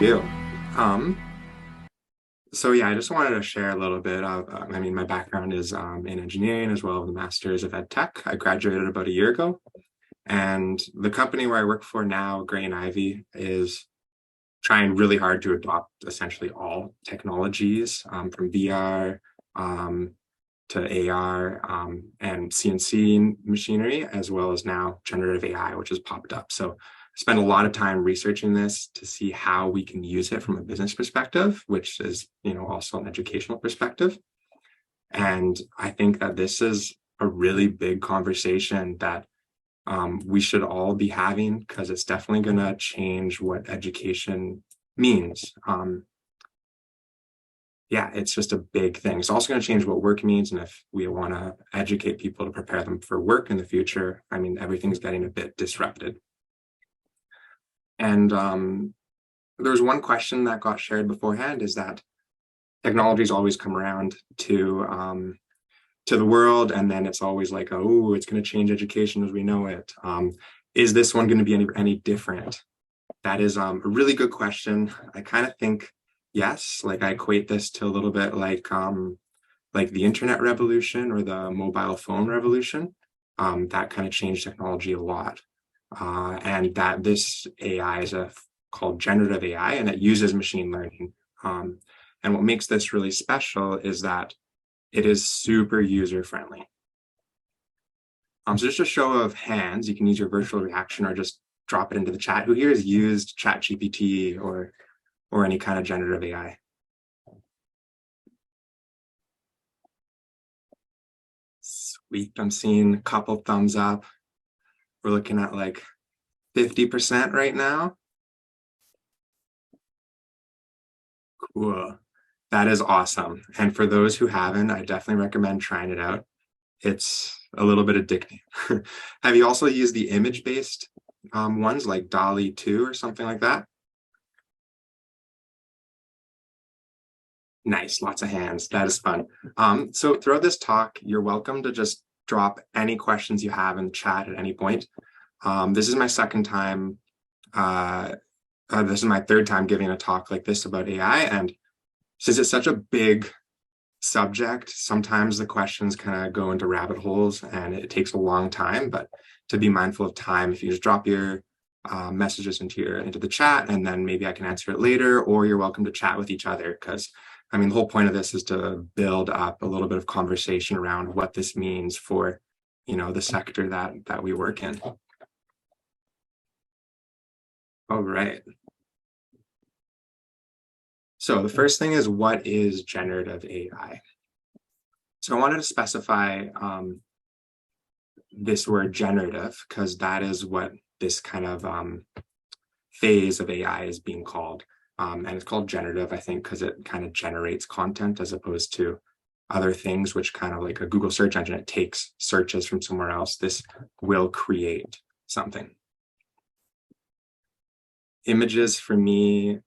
you. Um, so yeah, I just wanted to share a little bit of, my background is in engineering as well as the Masters of Ed Tech. I graduated about a year ago, and the company where I work for now, Gray and Ivy, is trying really hard to adopt essentially all technologies from VR um, to AR and CNC machinery, as well as now generative AI, which has popped up. So I spent a lot of time researching this to see how we can use it from a business perspective, which is, also an educational perspective. And I think that this is a really big conversation that we should all be having because it's definitely going to change what education means. Yeah, it's just a big thing. It's also going to change what work means. And if we want to educate people to prepare them for work in the future, everything's getting a bit disrupted. And there's one question that got shared beforehand is that technologies always come around to the world, and then it's always like, oh, it's going to change education as we know it. Is this one going to be any different? That is a really good question. I kind of think yes. Like I equate this to a little bit like the internet revolution or the mobile phone revolution. That kind of changed technology a lot. And that this AI is called generative AI, and it uses machine learning. And what makes this really special is that it is super user friendly. So just a show of hands, you can use your virtual reaction or just drop it into the chat. Who here has used ChatGPT or any kind of generative AI? Sweet, I'm seeing a couple thumbs up. We're looking at like 50% right now. Cool. That is awesome. And for those who haven't, I definitely recommend trying it out. It's a little bit addicting. Have you also used the image-based ones like DALL-E 2 or something like that? Nice, lots of hands. That is fun. So throughout this talk, you're welcome to just drop any questions you have in the chat at any point. This is my second time. This is my third time giving a talk like this about AI. And since it's such a big subject, sometimes the questions kind of go into rabbit holes and it takes a long time. But to be mindful of time, if you just drop your messages into the chat, and then maybe I can answer it later, or you're welcome to chat with each other, because the whole point of this is to build up a little bit of conversation around what this means for, the sector that we work in. All right. So the first thing is, what is generative AI? So I wanted to specify this word generative, because that is what this kind of phase of AI is being called. And it's called generative, I think, because it kind of generates content as opposed to other things, which kind of like a Google search engine, it takes searches from somewhere else. This will create something. Images for me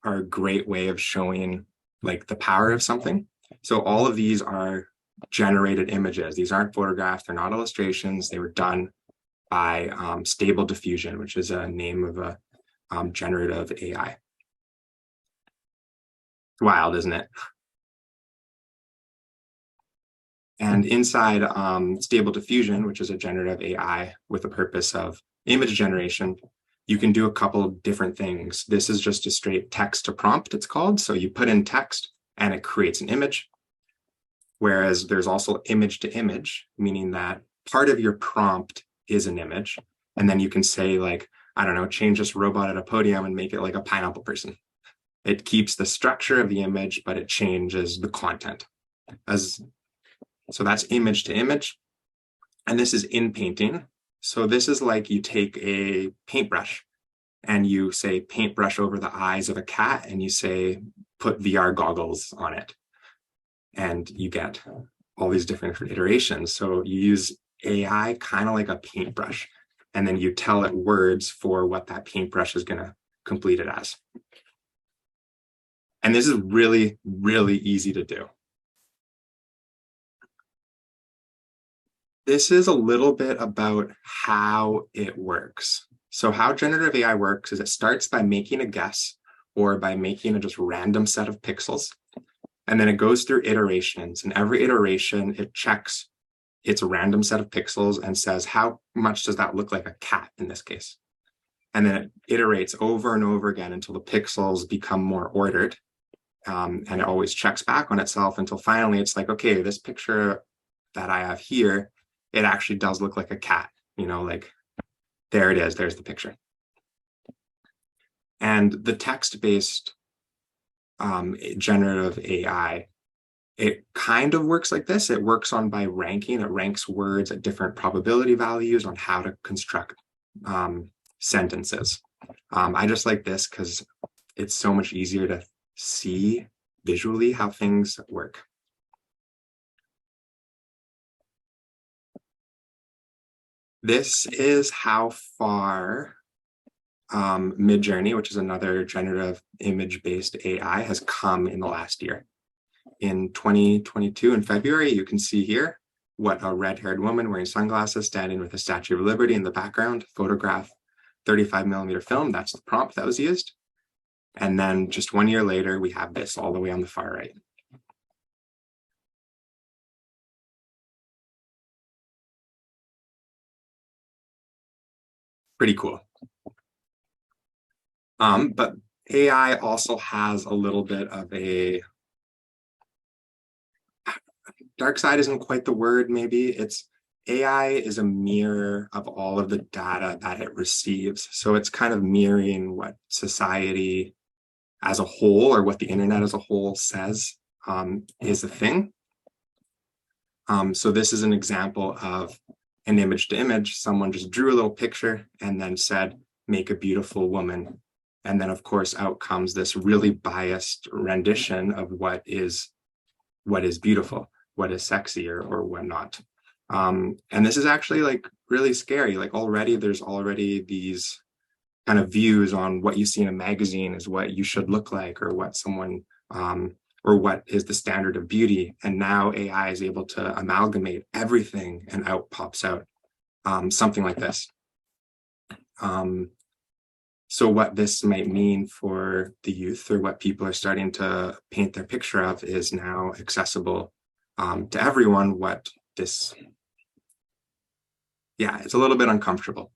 are a great way of showing like the power of something. So all of these are generated images. These aren't photographs, they're not illustrations. They were done by Stable Diffusion, which is a name of a generative AI. Wild, isn't it? And inside Stable Diffusion, which is a generative AI with the purpose of image generation, you can do a couple of different things. This is just a straight text to prompt, it's called. So you put in text and it creates an image. Whereas there's also image to image, meaning that part of your prompt is an image. And then you can say like, I don't know, change this robot at a podium and make it like a pineapple person. It keeps the structure of the image, but it changes the content. So that's image to image. And this is in painting. So this is like you take a paintbrush and you say paintbrush over the eyes of a cat and you say put VR goggles on it. And you get all these different iterations. So you use AI kind of like a paintbrush, and then you tell it words for what that paintbrush is going to complete it as. And this is really, really easy to do. This is a little bit about how it works. So how generative AI works is it starts by making a guess or by making a just random set of pixels. And then it goes through iterations, and every iteration, it checks its random set of pixels and says, how much does that look like a cat in this case? And then it iterates over and over again until the pixels become more ordered. And it always checks back on itself until finally it's like, okay, this picture that I have here, it actually does look like a cat, like there it is, there's the picture. And the text-based generative AI, it kind of works like this. It works on by ranking. It ranks words at different probability values on how to construct sentences. I just like this because it's so much easier to see visually how things work. This is how far Midjourney, which is another generative image-based AI, has come in the last year. In 2022, in February, you can see here what a red-haired woman wearing sunglasses standing with a Statue of Liberty in the background, photograph, 35mm film, that's the prompt that was used. And then just 1 year later, we have this all the way on the far right. Pretty cool. But AI also has a little bit of a dark side, isn't quite the word, maybe. It's AI is a mirror of all of the data that it receives. So it's kind of mirroring what society as a whole, or what the internet as a whole says is a thing. So this is an example of an image to image. Someone just drew a little picture and then said, make a beautiful woman. And then of course out comes this really biased rendition of what is beautiful, what is sexy or whatnot. And this is actually like really scary. Like there's already these kind of views on what you see in a magazine is what you should look like, or what someone, or what is the standard of beauty. And now AI is able to amalgamate everything, and out pops out something like this. So what this might mean for the youth, or what people are starting to paint their picture of, is now accessible to everyone. It's a little bit uncomfortable.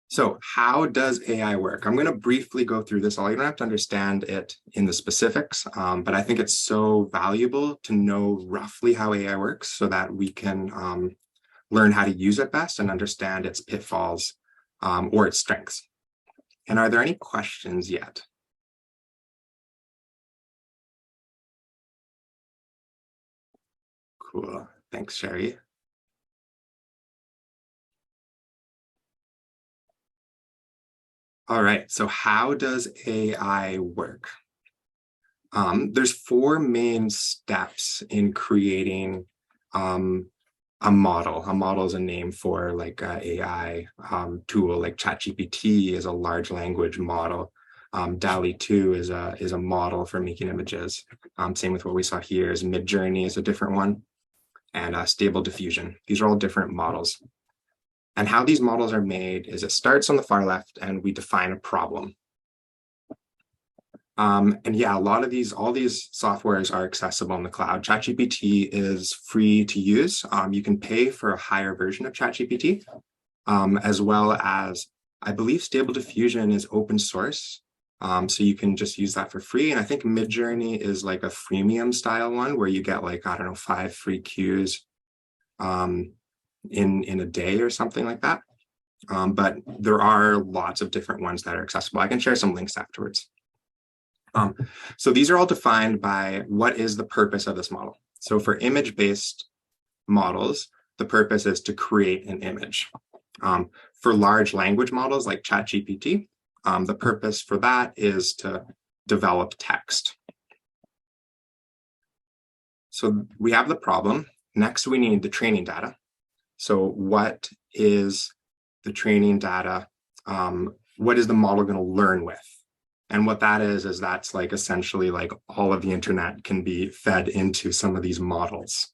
So how does AI work? I'm going to briefly go through this. You don't have to understand it in the specifics, but I think it's so valuable to know roughly how AI works so that we can learn how to use it best and understand its pitfalls or its strengths. And are there any questions yet? Cool. Thanks, Sherry. All right, so how does AI work? There's 4 main steps in creating a model. A model is a name for like an AI tool, like ChatGPT is a large language model. DALL-E 2 is a model for making images. Same with what we saw here is Midjourney is a different one, and Stable Diffusion. These are all different models. And how these models are made is it starts on the far left and we define a problem. And yeah, all these softwares are accessible in the cloud. ChatGPT is free to use. You can pay for a higher version of ChatGPT, as well as, I believe Stable Diffusion is open source. So you can just use that for free. And I think Midjourney is like a freemium style one where you get like, 5 free cues in a day or something like that. But there are lots of different ones that are accessible. I can share some links afterwards. So these are all defined by what is the purpose of this model. So for image-based models, the purpose is to create an image. For large language models like ChatGPT, the purpose for that is to develop text. So we have the problem. Next, we need the training data. So what is the training data? What is the model going to learn with? And what that is that's like essentially like all of the internet can be fed into some of these models,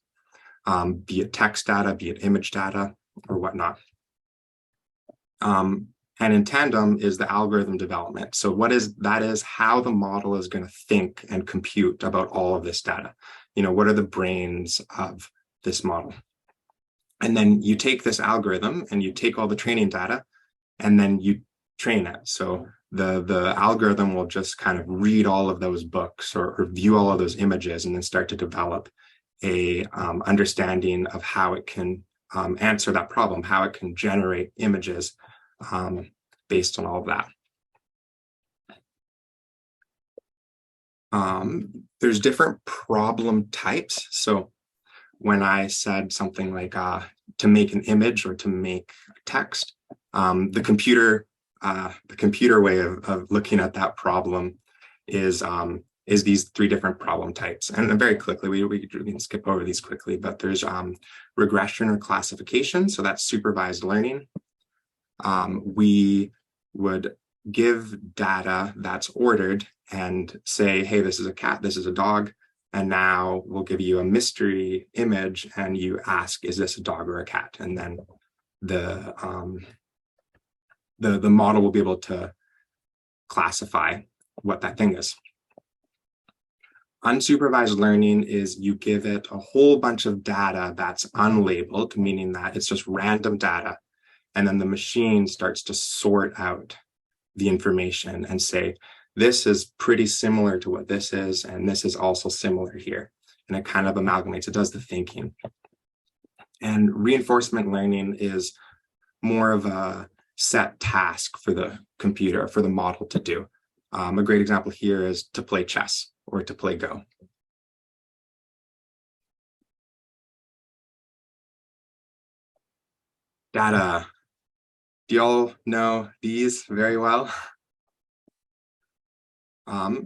be it text data, be it image data, or whatnot. And in tandem is the algorithm development. So that is how the model is going to think and compute about all of this data. What are the brains of this model? And then you take this algorithm and you take all the training data and then you train it. So the algorithm will just kind of read all of those books or view all of those images and then start to develop a understanding of how it can answer that problem, how it can generate images based on all of that. There's different problem types. So when I said something like to make an image or to make text, the computer way of looking at that problem is these three different problem types. And very quickly, we can skip over these quickly, but there's regression or classification. So that's supervised learning. We would give data that's ordered and say, hey, this is a cat, this is a dog. And now we'll give you a mystery image and you ask, is this a dog or a cat? And then the model will be able to classify what that thing is. Unsupervised learning is you give it a whole bunch of data that's unlabeled, meaning that it's just random data. And then the machine starts to sort out the information and say, this is pretty similar to what this is, and this is also similar here. And it kind of amalgamates, it does the thinking. And reinforcement learning is more of a set task for the computer, for the model to do. A great example here is to play chess or to play Go. Data. Do y'all know these very well?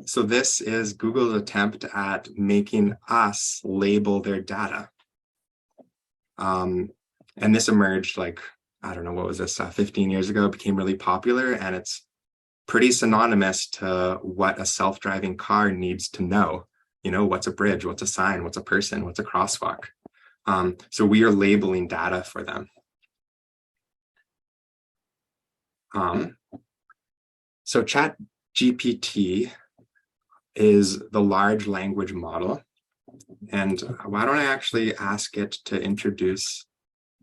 So this is Google's attempt at making us label their data. And this emerged like, I don't know, what was this, 15 years ago, it became really popular, and it's pretty synonymous to what a self-driving car needs to know. What's a bridge, what's a sign, what's a person, what's a crosswalk. So we are labeling data for them. So ChatGPT is the large language model. And why don't I actually ask it to introduce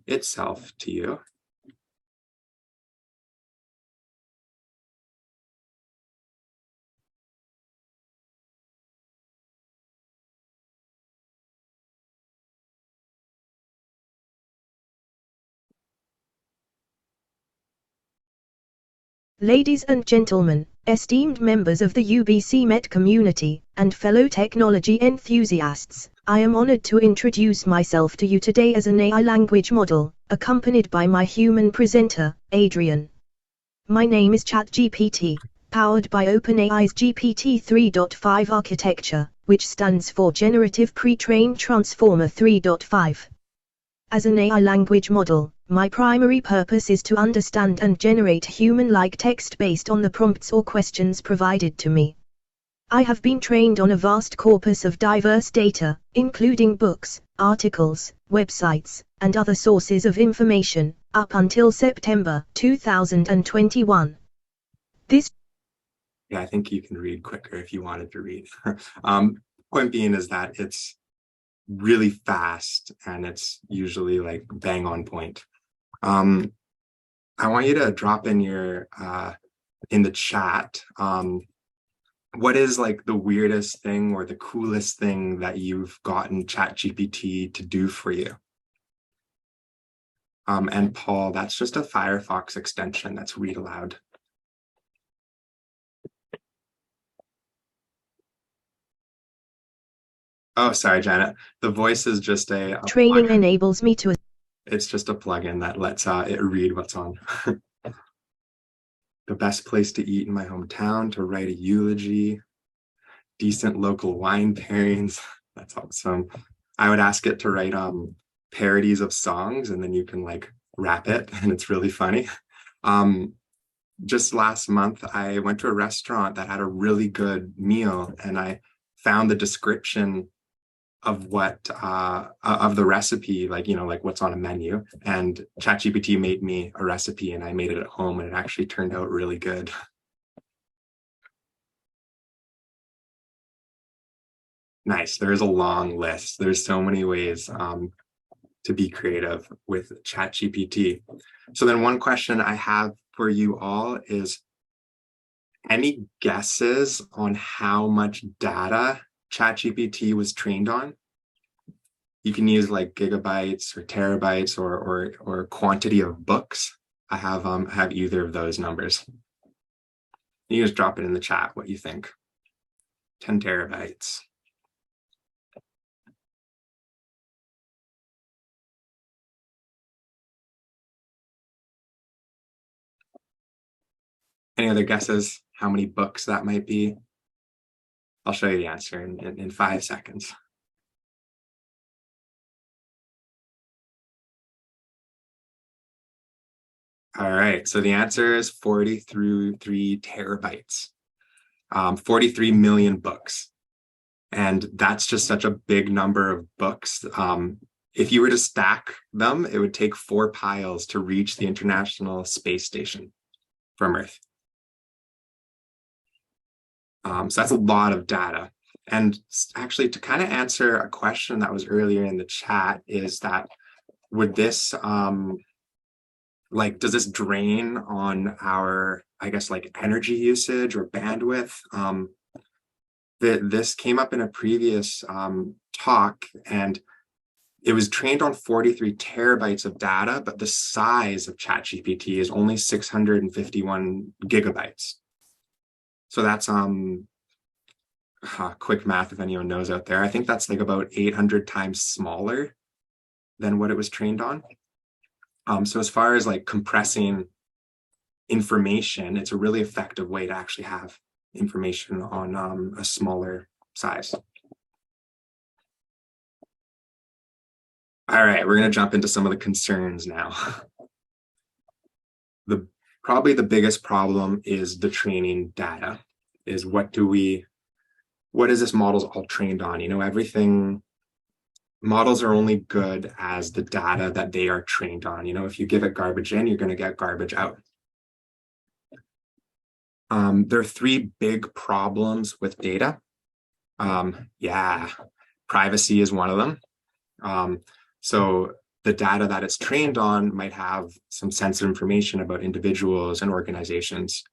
itself to you? Ladies and gentlemen, esteemed members of the UBC Met community, and fellow technology enthusiasts, I am honored to introduce myself to you today as an AI language model, accompanied by my human presenter, Adrian. My name is ChatGPT, powered by OpenAI's GPT 3.5 architecture, which stands for Generative Pre-trained Transformer 3.5. As an AI language model, my primary purpose is to understand and generate human-like text based on the prompts or questions provided to me. I have been trained on a vast corpus of diverse data, including books, articles, websites, and other sources of information, up until September 2021. Yeah, I think you can read quicker if you wanted to read. Point being is that it's really fast and it's usually like bang on point. I want you to drop in your in the chat what is like the weirdest thing or the coolest thing that you've gotten ChatGPT to do for you. And Paul, that's just a Firefox extension. That's read aloud. Oh, sorry, Janet. The voice is just a training enables me to. It's just a plugin that lets it read what's on. The best place to eat in my hometown, to write a eulogy, decent local wine pairings. That's awesome. I would ask it to write parodies of songs, and then you can like rap it, and it's really funny. Just last month, I went to a restaurant that had a really good meal, and I found the description of what of the recipe, like, you know, like what's on a menu. And ChatGPT made me a recipe and I made it at home and it actually turned out really good. Nice. There's a long list. There's so many ways to be creative with ChatGPT. So then one question I have for you all is, any guesses on how much data ChatGPT was trained on? You can use like gigabytes or terabytes or quantity of books. I have either of those numbers. You just drop it in the chat what you think. 10 terabytes. Any other guesses how many books that might be? I'll show you the answer in 5 seconds. All right, so the answer is 43 terabytes, 43 million books. And that's just such a big number of books. If you were to stack them, it would take 4 piles to reach the International Space Station from Earth. So that's a lot of data. And actually, to kind of answer a question that was earlier in the chat, is that would this, does this drain on our, I guess, like energy usage or bandwidth? This came up in a previous talk, and it was trained on 43 terabytes of data, but the size of ChatGPT is only 651 gigabytes. So that's quick math if anyone knows out there. I think that's like about 800 times smaller than what it was trained on. So as far as like compressing information, it's a really effective way to actually have information on a smaller size. All right, we're going to jump into some of the concerns now. Probably the biggest problem is the training data. Is what is this model's all trained on? You know, models are only good as the data that they are trained on. You know, if you give it garbage in, you're going to get garbage out. There are 3 big problems with data. Privacy is one of them. So the data that it's trained on might have some sensitive information about individuals and organizations.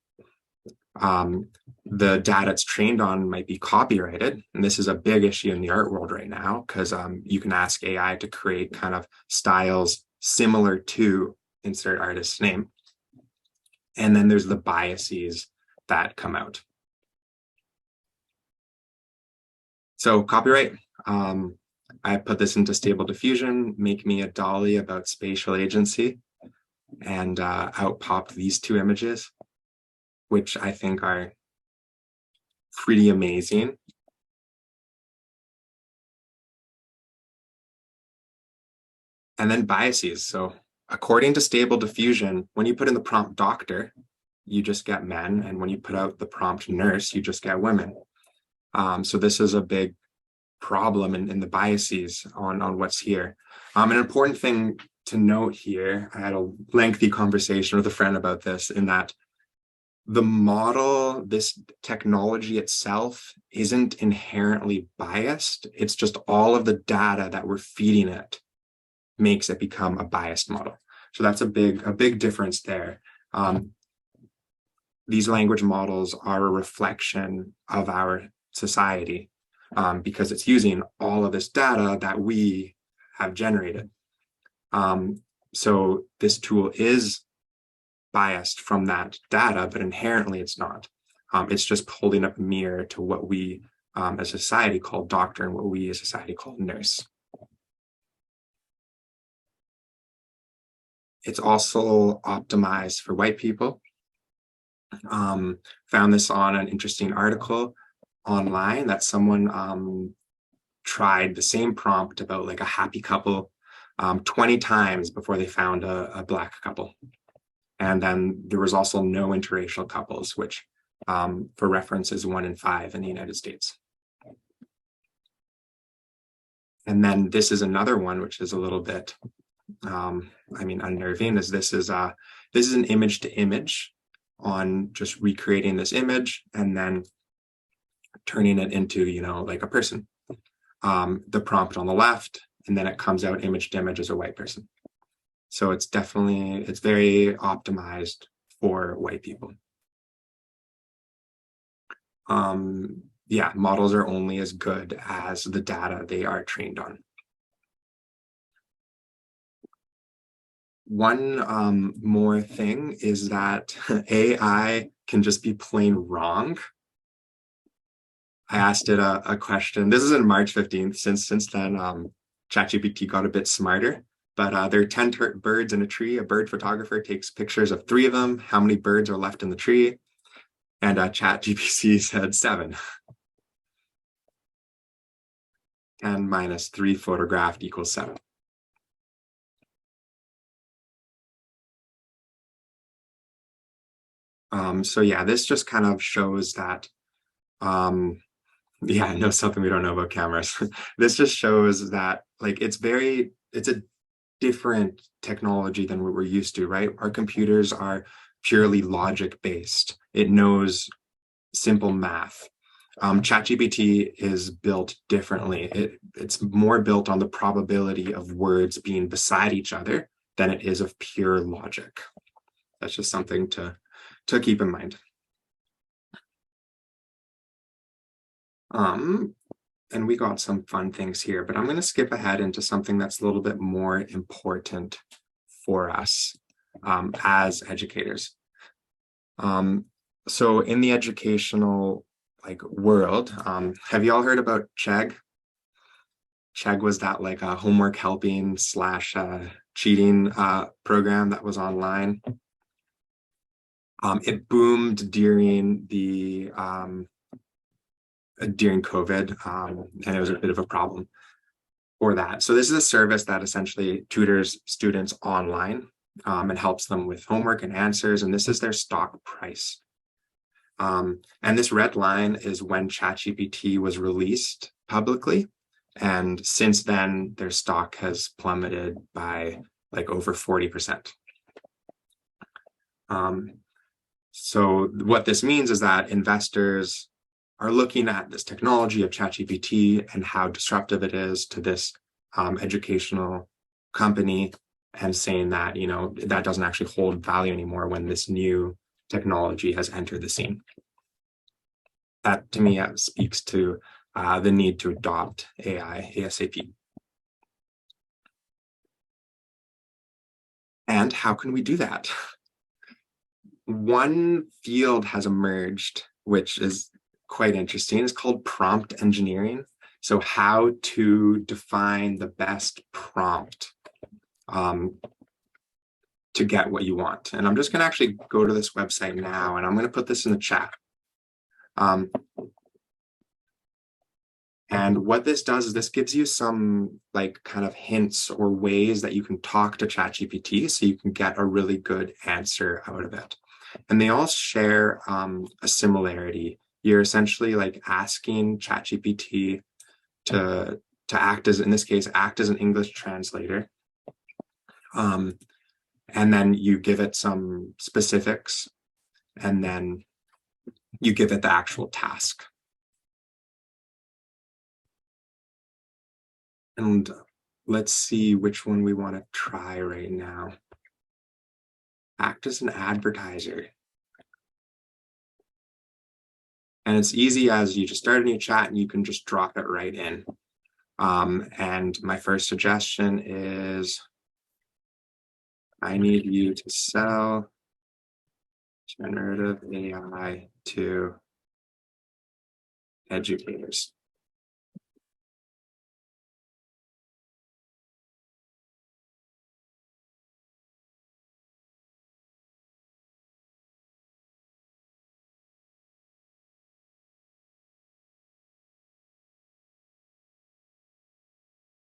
The data it's trained on might be copyrighted. And this is a big issue in the art world right now, because you can ask AI to create kind of styles similar to insert artist's name. And then there's the biases that come out. So copyright, I put this into Stable Diffusion, make me a dolly about spatial agency, and out popped these 2 images, which I think are pretty amazing. And then biases. So according to Stable Diffusion, when you put in the prompt doctor, you just get men. And when you put out the prompt nurse, you just get women. So this is a big problem in the biases on what's here. An important thing to note here, I had a lengthy conversation with a friend about this, in that the model, this technology itself, isn't inherently biased. It's just all of the data that we're feeding it makes it become a biased model. So that's a big difference there. These language models are a reflection of our society, because it's using all of this data that we have generated. So this tool is biased from that data, but inherently it's not. It's just holding up a mirror to what we as a society call doctor and what we as a society call nurse. It's also optimized for white people. Found this on an interesting article online that someone tried the same prompt about like a happy couple 20 times before they found a Black couple. And then there was also no interracial couples, which for reference is 1 in 5 in the United States. And then this is another one, which is a little bit, unnerving, is this is an image to image on just recreating this image and then turning it into, like a person. The prompt on the left, and then it comes out image to image as a white person. So it's very optimized for white people. Models are only as good as the data they are trained on. One more thing is that AI can just be plain wrong. I asked it a question. This is on March 15th. Since then, ChatGPT got a bit smarter. But there are 10 birds in a tree. A bird photographer takes pictures of 3 of them. How many birds are left in the tree? And ChatGPT said 7. 10 minus 3 photographed equals 7. This just kind of shows that, know something we don't know about cameras. This just shows that, like, it's a different technology than what we're used to, right? Our computers are purely logic based. It knows simple math. ChatGPT is built differently. It's more built on the probability of words being beside each other than it is of pure logic. That's just something to keep in mind. And we got some fun things here, but I'm going to skip ahead into something that's a little bit more important for us as educators. So in the educational world, have you all heard about Chegg? Chegg was that a homework helping / cheating program that was online. It boomed during COVID, and it was a bit of a problem for that. So this is a service that essentially tutors students online and helps them with homework and answers, and this is their stock price. And this red line is when ChatGPT was released publicly, and since then their stock has plummeted by over 40%. So what this means is that investors are looking at this technology of ChatGPT and how disruptive it is to this educational company, and saying that, that doesn't actually hold value anymore when this new technology has entered the scene. That, to me, speaks to the need to adopt AI ASAP. And how can we do that? One field has emerged, which is quite interesting. It's called prompt engineering. So how to define the best prompt to get what you want. And I'm just going to actually go to this website now, and I'm going to put this in the chat. And what this does is this gives you some kind of hints or ways that you can talk to ChatGPT so you can get a really good answer out of it. And they all share a similarity. You're essentially asking ChatGPT to act as, in this case, act as an English translator. And then you give it some specifics, and then you give it the actual task. And let's see which one we want to try right now. Act as an advertiser. And it's easy as you just start a new chat and you can just drop it right in. And my first suggestion is, I need you to sell generative AI to educators.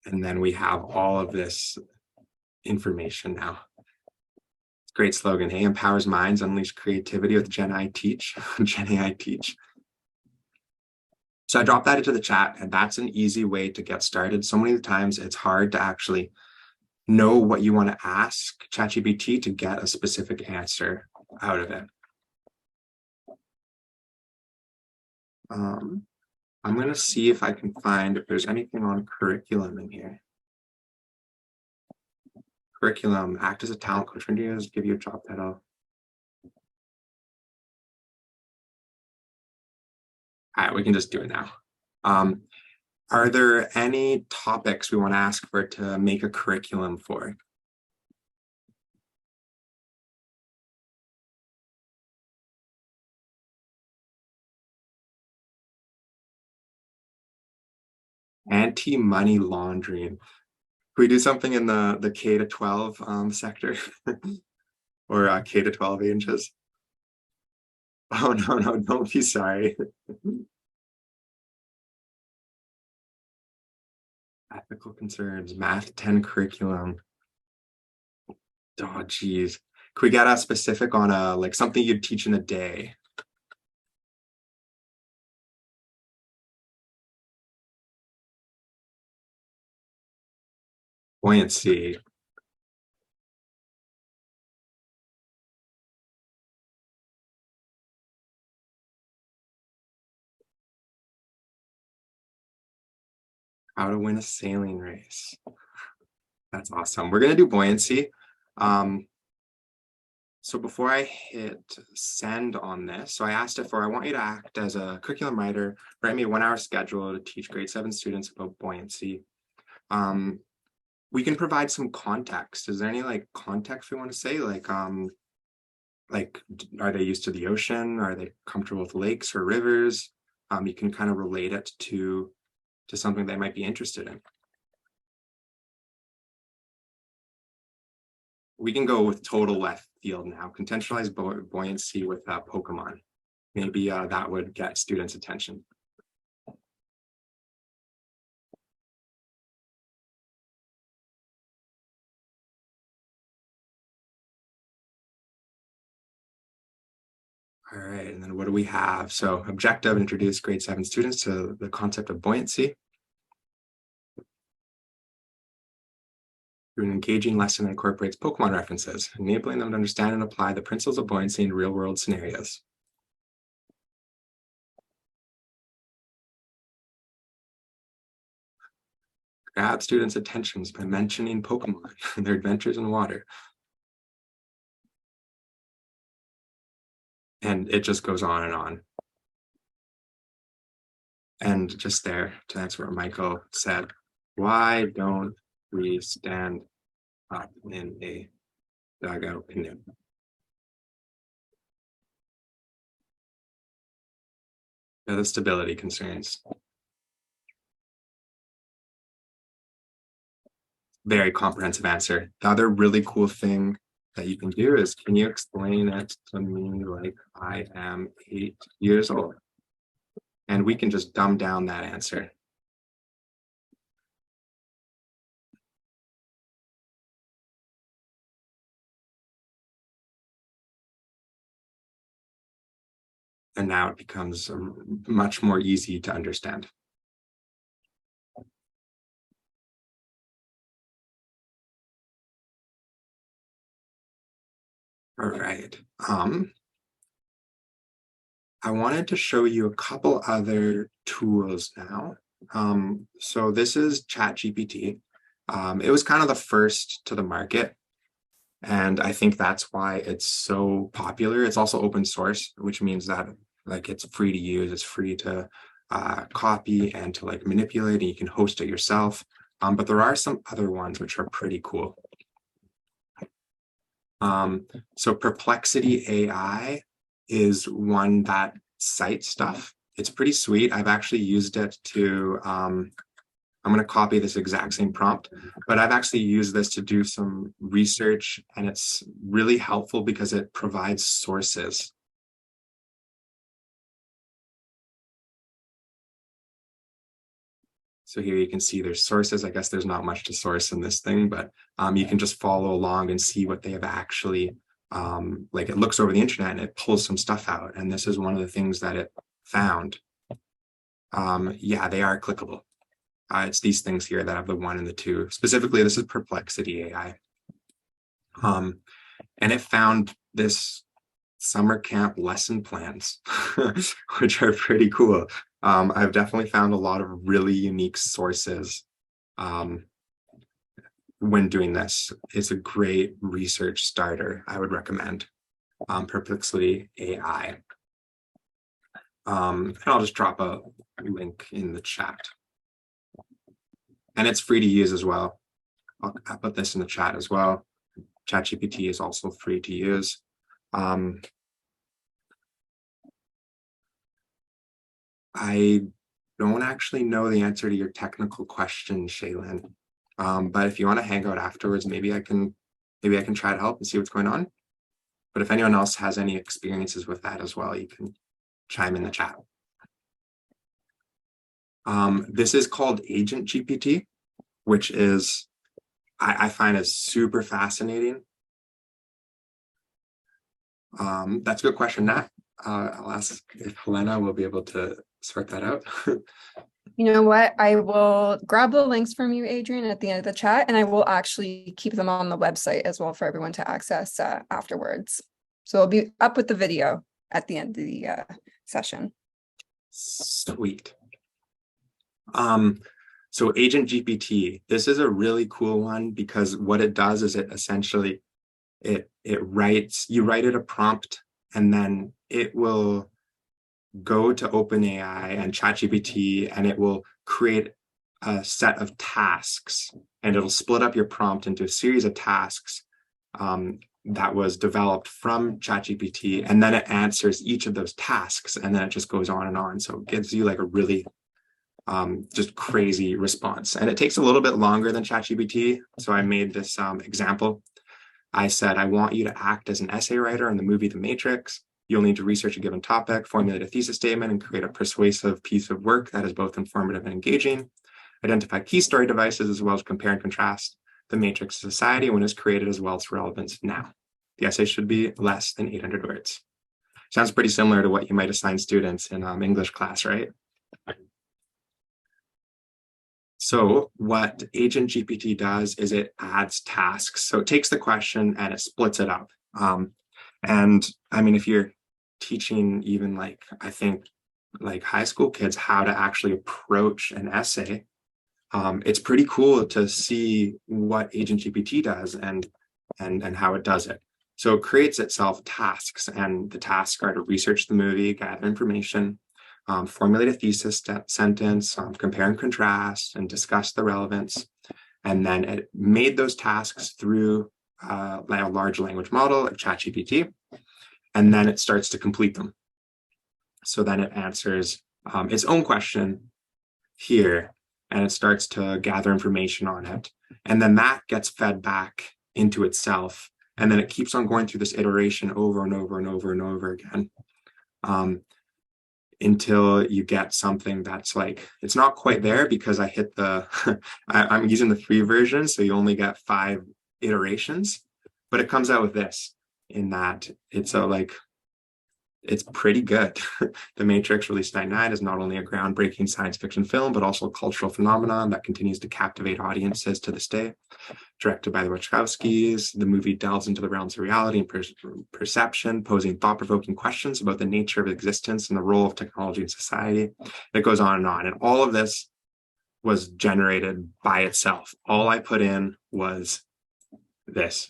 And then we have all of this information now. Great slogan. Hey, empowers minds, unleash creativity with Gen AI Teach. Gen AI Teach. So I dropped that into the chat, and that's an easy way to get started. So many times it's hard to actually know what you want to ask ChatGPT to get a specific answer out of it. I'm going to see if I can find if there's anything on curriculum in here. Curriculum, act as a talent coach for engineers, give you a job title. All right, we can just do it now. Are there any topics we want to ask for to make a curriculum for? Anti-money laundering. Can we do something in the K to 12 sector or K to 12 ages? Oh, no, don't be sorry. Ethical concerns, math 10 curriculum. Oh, geez. Could we get a specific on like something you'd teach in a day? Buoyancy. How to win a sailing race. That's awesome. We're gonna do buoyancy. So before I hit send on this, so I asked it for, I want you to act as a curriculum writer, write me a 1-hour schedule to teach grade 7 students about buoyancy. We can provide some context. Is there any like context we want to say? Like are they used to the ocean? Are they comfortable with lakes or rivers? You can kind of relate it to something they might be interested in. We can go with total left field now. Contextualize buoyancy with Pokemon. Maybe that would get students' attention. All right, and then what do we have? So objective, introduce grade 7 students to the concept of buoyancy. Through an engaging lesson that incorporates Pokemon references, enabling them to understand and apply the principles of buoyancy in real-world scenarios. Grab students' attentions by mentioning Pokemon and their adventures in water. And it just goes on and on. And just there, to answer what Michael said, why don't we stand up in a dugout canoe? The stability concerns. Very comprehensive answer. The other really cool thing that you can do is, can you explain it to me like I am 8 years old? And we can just dumb down that answer. And now it becomes much more easy to understand. All right. I wanted to show you a couple other tools now. So this is ChatGPT. It was kind of the first to the market. And I think that's why it's so popular. It's also open source, which means that like it's free to use, it's free to copy and to like manipulate, and you can host it yourself. But there are some other ones which are pretty cool. So Perplexity AI is one that cites stuff. It's pretty sweet. I've actually used it to, I'm going to copy this exact same prompt, but I've actually used this to do some research, and it's really helpful because it provides sources. So here you can see there's sources. I guess there's not much to source in this thing, but you can just follow along and see what they have actually, like it looks over the internet and it pulls some stuff out. And this is one of the things that it found. Yeah, they are clickable. It's these things here that have the 1 and the 2. Specifically, this is Perplexity AI. And it found this summer camp lesson plans, which are pretty cool. I've definitely found a lot of really unique sources when doing this. It's a great research starter, I would recommend. Perplexity AI. And I'll just drop a link in the chat. And it's free to use as well. I'll put this in the chat as well. ChatGPT is also free to use. I don't actually know the answer to your technical question, Shaylin. But if you want to hang out afterwards, maybe I can try to help and see what's going on. But if anyone else has any experiences with that as well, you can chime in the chat. This is called Agent GPT, which is, I find is super fascinating. That's a good question, Nat. I'll ask if Helena will be able to sort that out. You know what? I will grab the links from you, Adrian, at the end of the chat, and I will actually keep them on the website as well for everyone to access afterwards. So it'll be up with the video at the end of the session. Sweet. So Agent GPT, this is a really cool one because what it does is it essentially, you write it a prompt, and then it will go to OpenAI and ChatGPT, and it will create a set of tasks, and it'll split up your prompt into a series of tasks that was developed from ChatGPT, and then it answers each of those tasks, and then it just goes on and on. So it gives you like a really just crazy response. And it takes a little bit longer than ChatGPT. So I made this example. I said, I want you to act as an essay writer in the movie The Matrix. You'll need to research a given topic, formulate a thesis statement, and create a persuasive piece of work that is both informative and engaging. Identify key story devices as well as compare and contrast The Matrix society when it's created as well as relevance now. The essay should be less than 800 words. Sounds pretty similar to what you might assign students in English class, right? So what Agent GPT does is it adds tasks. So it takes the question and it splits it up. And I mean, if you're teaching even like, I think like high school kids how to actually approach an essay, it's pretty cool to see what Agent GPT does and how it does it. So it creates itself tasks, and the tasks are to research the movie, gather information, formulate a thesis sentence, compare and contrast, and discuss the relevance. And then it made those tasks through a large language model like ChatGPT, and then it starts to complete them. So then it answers its own question here, and it starts to gather information on it. And then that gets fed back into itself. And then it keeps on going through this iteration over and over and over and over again. Until you get something that's like, it's not quite there because I hit the, I'm using the free version, so you only get 5 iterations, but it comes out with this, in that it's it's pretty good. The Matrix, released in 1999, is not only a groundbreaking science fiction film, but also a cultural phenomenon that continues to captivate audiences to this day. Directed by the Wachowskis, the movie delves into the realms of reality and perception, posing thought-provoking questions about the nature of existence and the role of technology in society. It goes on and on. And all of this was generated by itself. All I put in was this.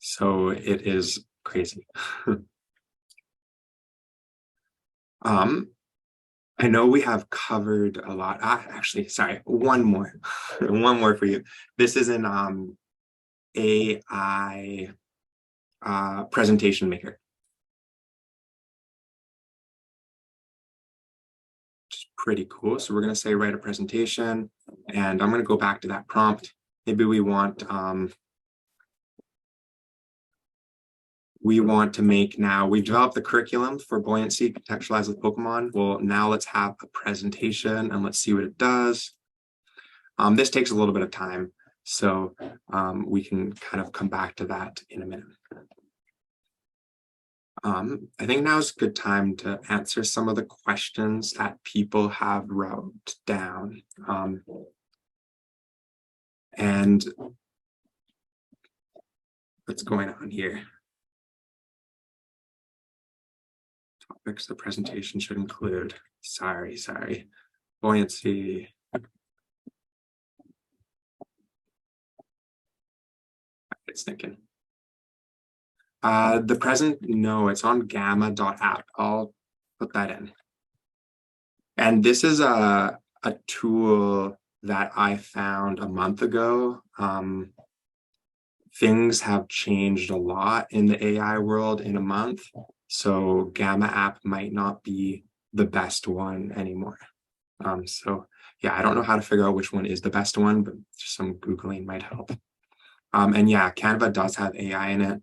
So it is crazy. I know we have covered a lot. Actually, sorry, one more, one more for you. This is an AI presentation maker. Which is pretty cool. So we're going to say write a presentation, and I'm going to go back to that prompt. Maybe we want to make, now we've developed the curriculum for buoyancy contextualized with Pokemon. Well, now let's have a presentation and let's see what it does. This takes a little bit of time, so we can kind of come back to that in a minute. I think now is a good time to answer some of the questions that people have wrote down. And what's going on here? Topics the presentation should include. Sorry. Buoyancy. It's thinking. The present, no, it's on gamma.app. I'll put that in. And this is a tool that I found a month ago. Things have changed a lot in the AI world in a month. So Gamma app might not be the best one anymore. So yeah, I don't know how to figure out which one is the best one, but just some Googling might help. And yeah, Canva does have AI in it.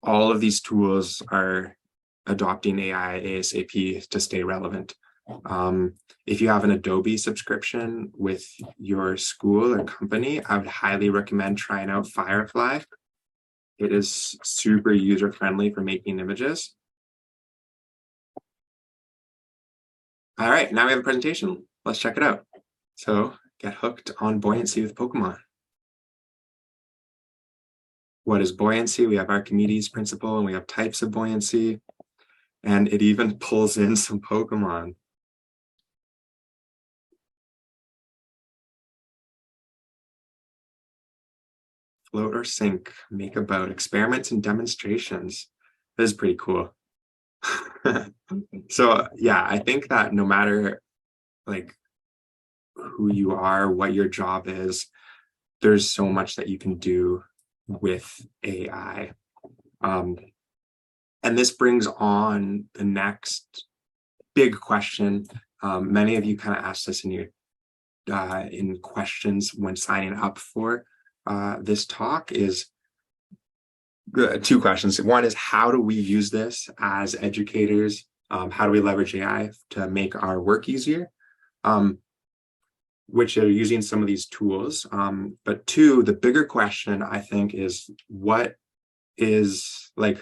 All of these tools are adopting AI ASAP to stay relevant. If you have an Adobe subscription with your school or company, I would highly recommend trying out Firefly. It is super user-friendly for making images. All right, now we have a presentation. Let's check it out. So get hooked on buoyancy with Pokemon. What is buoyancy? We have Archimedes' principle and we have types of buoyancy. And it even pulls in some Pokemon. Float or sink, make a boat, experiments and demonstrations. This is pretty cool. So yeah, I think that no matter like who you are, what your job is, there's so much that you can do with AI. And this brings on the next big question. Many of you kind of asked this in your in questions when signing up for this talk is two questions. One is, how do we use this as educators? How do we leverage AI to make our work easier? Which are using some of these tools. But two, the bigger question I think is, what is the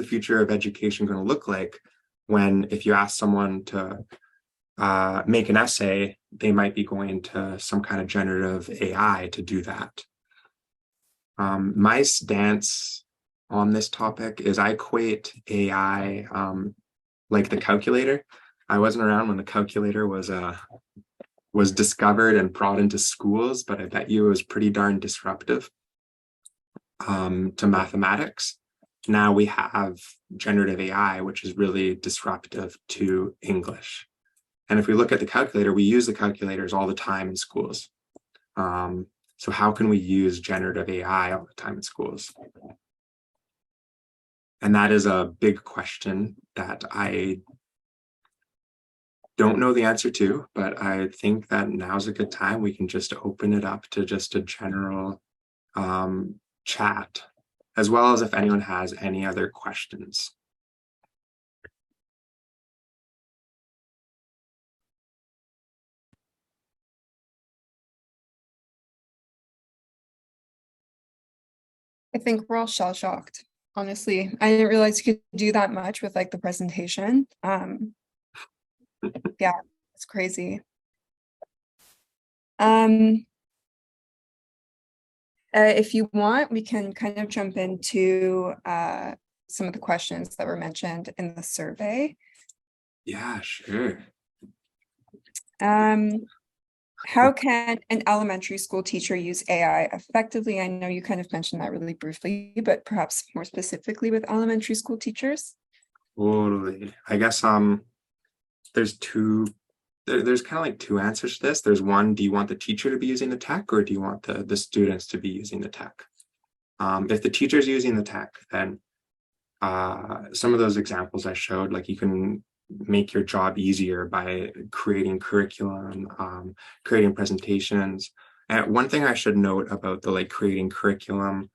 future of education going to look like when, if you ask someone to make an essay, they might be going to some kind of generative AI to do that. My stance on this topic is I equate AI like the calculator. I wasn't around when the calculator was discovered and brought into schools, but I bet you it was pretty darn disruptive to mathematics. Now we have generative AI, which is really disruptive to English. And if we look at the calculator, we use the calculators all the time in schools. So how can we use generative AI all the time in schools? And that is a big question that I don't know the answer to, but I think that now's a good time. We can just open it up to just a general chat, as well as if anyone has any other questions. I think we're all shell-shocked, honestly. I didn't realize you could do that much with like the presentation. Yeah, it's crazy. If you want, we can kind of jump into some of the questions that were mentioned in the survey. Yeah, sure. How can an elementary school teacher use AI effectively? I know you kind of mentioned that really briefly, but perhaps more specifically with elementary school teachers. Totally. I guess there's kind of like two answers to this. There's one, do you want the teacher to be using the tech, or do you want the students to be using the tech? If the teacher's using the tech, then some of those examples I showed, like you can make your job easier by creating curriculum, creating presentations. And one thing I should note about the creating curriculum,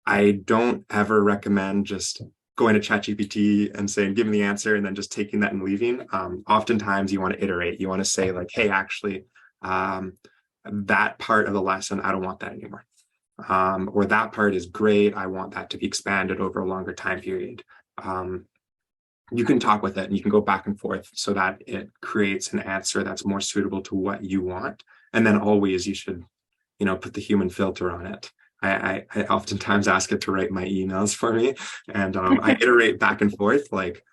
I don't ever recommend just going to ChatGPT and saying, give me the answer, and then just taking that and leaving. Oftentimes you want to iterate. You want to say like, hey, actually, that part of the lesson, I don't want that anymore. or that part is great. I want that to be expanded over a longer time period. You can talk with it and you can go back and forth so that it creates an answer that's more suitable to what you want. And then always you should, put the human filter on it. I oftentimes ask it to write my emails for me, and I iterate back and forth like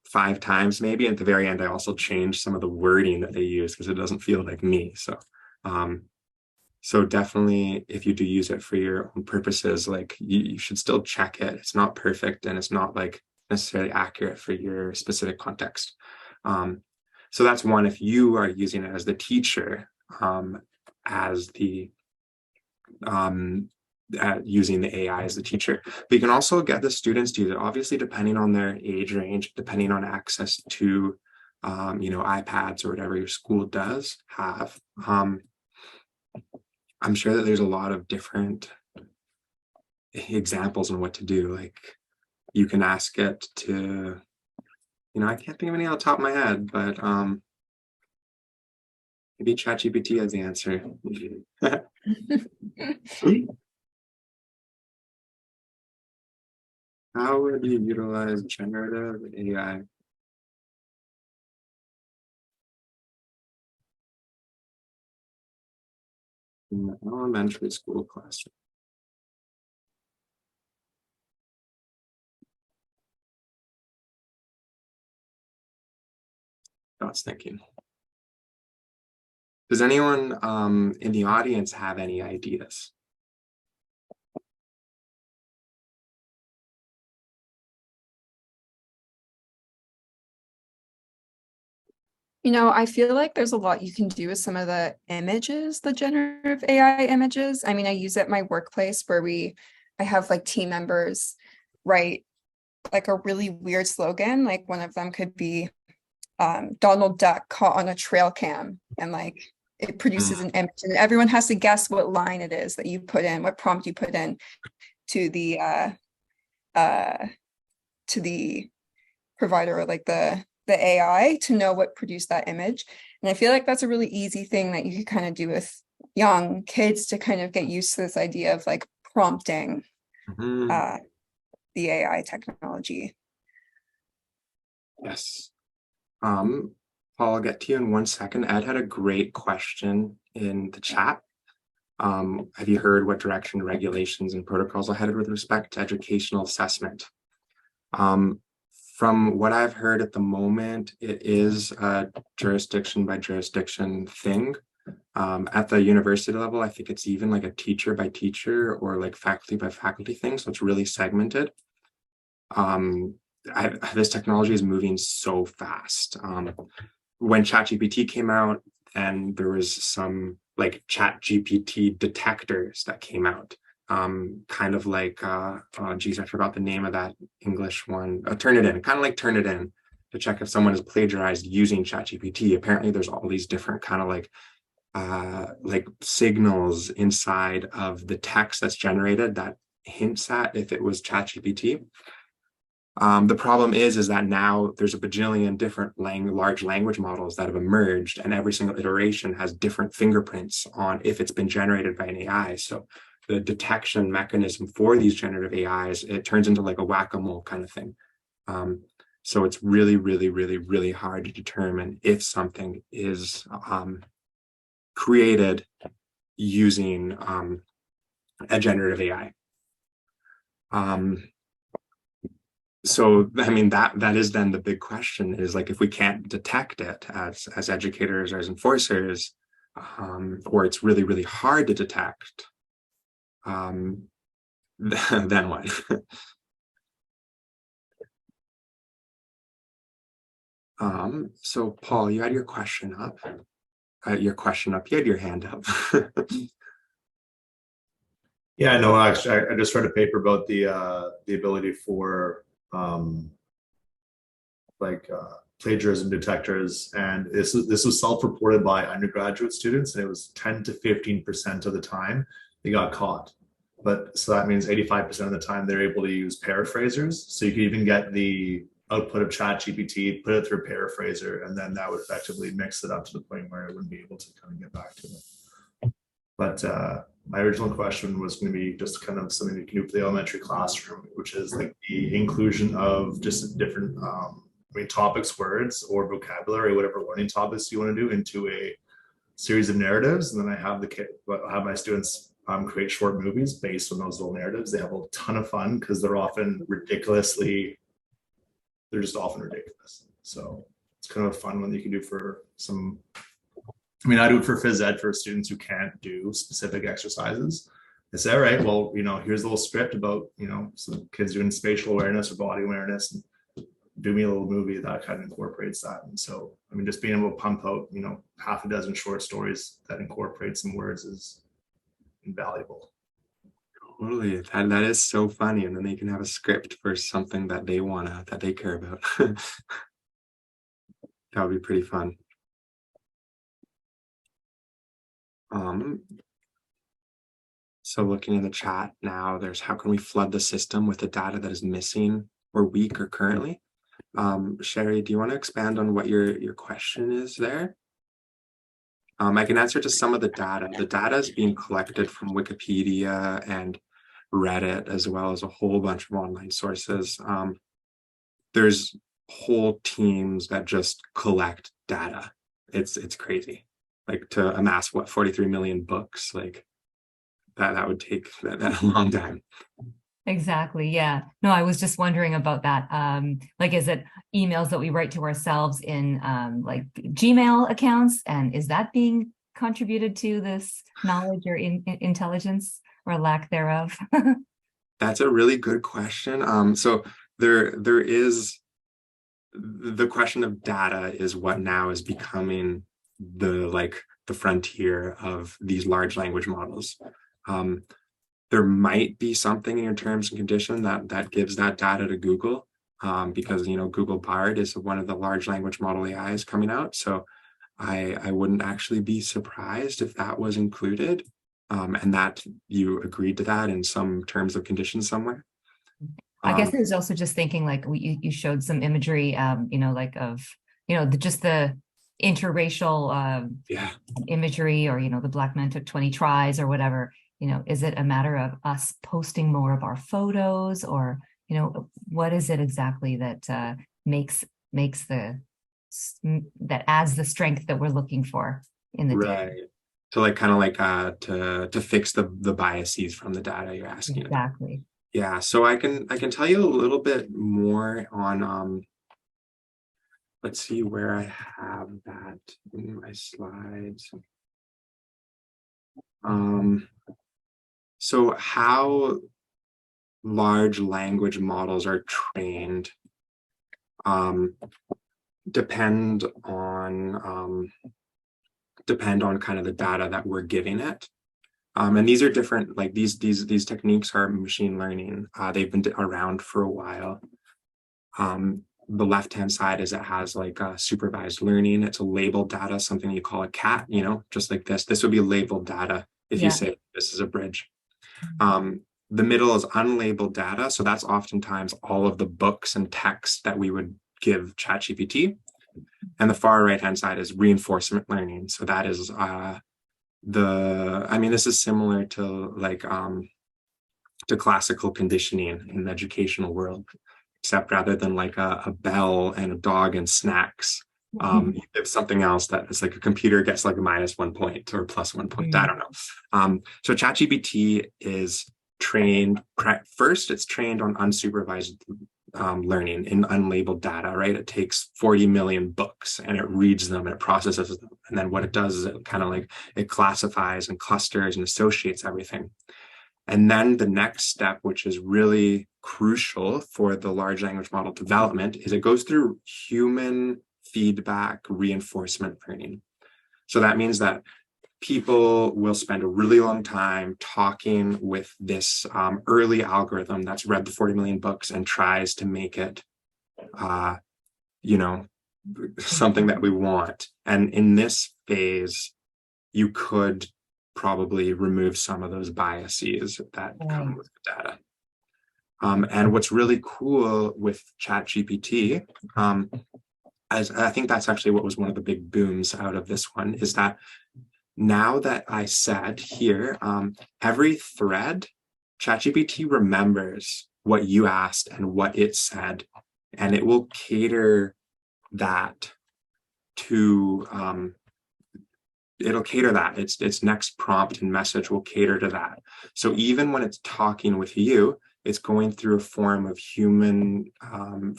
5 times maybe. And at the very end, I also change some of the wording that they use because it doesn't feel like me. So definitely, if you do use it for your own purposes, like you should still check it. It's not perfect and it's not like necessarily accurate for your specific context. So that's one. If you are using it as the teacher, as the using the AI as the teacher, but you can also get the students to use it, obviously depending on their age range, depending on access to iPads or whatever your school does have. I'm sure that there's a lot of different examples on what to do. Like you can ask it to, I can't think of any on the top of my head, but maybe ChatGPT has the answer. How would you utilize generative AI? In the elementary school classroom? I was thinking. Does anyone in the audience have any ideas? I feel like there's a lot you can do with some of the images, the generative AI images. I mean, I use it at my workplace where I have like team members write like a really weird slogan. Like one of them could be Donald Duck caught on a trail cam, and like it produces an image and everyone has to guess what line it is that you put in, what prompt you put in to the provider, or like the AI, to know what produced that image. And I feel like that's a really easy thing that you could kind of do with young kids to kind of get used to this idea of like prompting the AI technology. Yes. Paul, I'll get to you in 1 second. Ed had a great question in the chat. Have you heard what direction regulations and protocols are headed with respect to educational assessment? From what I've heard at the moment, it is a jurisdiction by jurisdiction thing. At the university level, I think it's even like a teacher by teacher or like faculty by faculty thing. So it's really segmented. This technology is moving so fast. When ChatGPT came out, and there was some like ChatGPT detectors that came out, kind of like, geez, I forgot the name of that English one. Turnitin, kind of like Turnitin, to check if someone has plagiarized using ChatGPT. Apparently, there's all these different kind of like signals inside of the text that's generated that hints at if it was ChatGPT. The problem is that now there's a bajillion different large language models that have emerged, and every single iteration has different fingerprints on if it's been generated by an AI. So the detection mechanism for these generative AIs, it turns into like a whack-a-mole kind of thing. So it's really, really, really, really hard to determine if something is created using a generative AI. So, I mean, that is then the big question is like, if we can't detect it as educators or as enforcers, or it's really, really hard to detect, then what? So Paul, you had your question up. You had your hand up. Yeah, no, actually, I just read a paper about the ability for plagiarism detectors, and this was self-reported by undergraduate students, and it was 10 to 15% of the time they got caught. But so that means 85% of the time they're able to use paraphrasers. So you could even get the output of ChatGPT, put it through a paraphraser, and then that would effectively mix it up to the point where it wouldn't be able to kind of get back to it. But my original question was going to be just kind of something we can do for the elementary classroom, which is like the inclusion of just different, topics, words, or vocabulary, whatever learning topics you want to do into a series of narratives. And then I have my students create short movies based on those little narratives. They have a ton of fun because they're just often ridiculous. So it's kind of a fun one that you can do for some. I do it for phys ed for students who can't do specific exercises. I say, all right, well, here's a little script about, some kids doing spatial awareness or body awareness, and do me a little movie that kind of incorporates that. And so, just being able to pump out, half a dozen short stories that incorporate some words is invaluable. Totally. That is so funny. And then they can have a script for something that they care about. That would be pretty fun. So looking in the chat now, there's how can we flood the system with the data that is missing or weak or currently? Sherry, do you want to expand on what your question is there? I can answer to some of the data. The data is being collected from Wikipedia and Reddit, as well as a whole bunch of online sources. There's whole teams that just collect data. It's crazy. Like to amass 43 million books, like that would take that a long time. Exactly. Yeah. No, I was just wondering about that. Is it emails that we write to ourselves in like Gmail accounts? And is that being contributed to this knowledge or intelligence or lack thereof? That's a really good question. So there is the question of data is what now is becoming the frontier of these large language models. There might be something in your terms and condition that gives that data to Google, because Google Bard is one of the large language model AIs coming out. So I wouldn't actually be surprised if that was included, and that you agreed to that in some terms of conditions somewhere. I guess I was also just thinking, like you showed some imagery, just the interracial imagery, or the black man took 20 tries or whatever. Is it a matter of us posting more of our photos, or what is it exactly that makes that adds the strength that we're looking for in the data? Right. So to fix the biases from the data you're asking. Exactly. Yeah, so I can tell you a little bit more on let's see where I have that in my slides. So how large language models are trained depend on kind of the data that we're giving it. And these are different, like these techniques are machine learning. They've been around for a while. The left-hand side is it has like supervised learning. It's a labeled data, something you call a cat, just like this. This would be labeled data if you say this is a bridge. The middle is unlabeled data. So that's oftentimes all of the books and text that we would give ChatGPT. And the far right-hand side is reinforcement learning. So that is this is similar to to classical conditioning in the educational world, except rather than like a bell and a dog and snacks, you give something else that is like a computer gets like a -1 point or +1 point. I don't know. So ChatGPT is trained first. It's trained on unsupervised learning in unlabeled data, right? It takes 40 million books and it reads them and it processes them. And then what it does is it kind of it classifies and clusters and associates everything. And then the next step, which is really crucial for the large language model development, is it goes through human feedback reinforcement learning. So that means that people will spend a really long time talking with this early algorithm that's read the 40 million books and tries to make it, something that we want. And in this phase, you could probably remove some of those biases that come with the data. And what's really cool with ChatGPT, as I think that's actually what was one of the big booms out of this one, is that now that I said here, every thread, ChatGPT remembers what you asked and what it said, and it will cater that to its next prompt and message will cater to that. So even when it's talking with you, it's going through a form of human